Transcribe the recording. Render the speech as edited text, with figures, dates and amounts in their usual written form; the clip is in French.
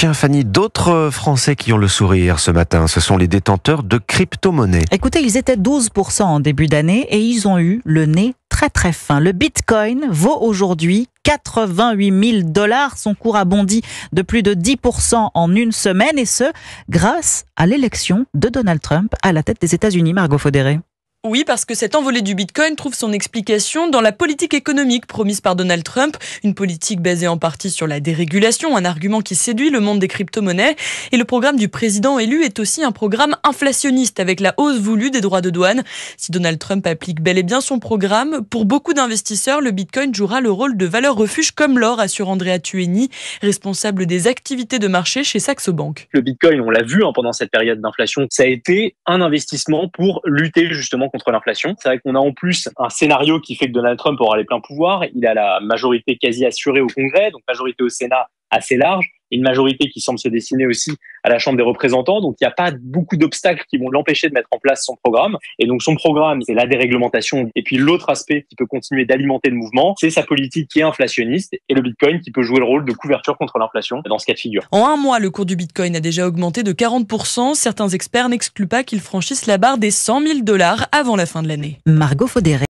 Tiens Fanny, d'autres Français qui ont le sourire ce matin, ce sont les détenteurs de crypto-monnaies. Écoutez, ils étaient 12% en début d'année et ils ont eu le nez très fin. Le Bitcoin vaut aujourd'hui 88 000 $. Son cours a bondi de plus de 10% en une semaine et ce, grâce à l'élection de Donald Trump à la tête des États-Unis. Margot Faudéré. Oui, parce que cette envolée du Bitcoin trouve son explication dans la politique économique promise par Donald Trump, une politique basée en partie sur la dérégulation, un argument qui séduit le monde des crypto-monnaies. Et le programme du président élu est aussi un programme inflationniste avec la hausse voulue des droits de douane. Si Donald Trump applique bel et bien son programme, pour beaucoup d'investisseurs, le Bitcoin jouera le rôle de valeur refuge comme l'or, assure Andrea Tueni, responsable des activités de marché chez Saxo Bank. Le Bitcoin, on l'a vu pendant cette période d'inflation, ça a été un investissement pour lutter justement contre l'inflation. C'est vrai qu'on a en plus un scénario qui fait que Donald Trump aura les pleins pouvoirs. Il a la majorité quasi assurée au Congrès, donc majorité au Sénat assez large, et une majorité qui semble se dessiner aussi à la Chambre des représentants. Donc il n'y a pas beaucoup d'obstacles qui vont l'empêcher de mettre en place son programme. Et donc son programme, c'est la déréglementation. Et puis l'autre aspect qui peut continuer d'alimenter le mouvement, c'est sa politique qui est inflationniste et le Bitcoin qui peut jouer le rôle de couverture contre l'inflation dans ce cas de figure. En un mois, le cours du Bitcoin a déjà augmenté de 40%. Certains experts n'excluent pas qu'il franchisse la barre des 100 000 $ avant la fin de l'année. Margot Faudéré.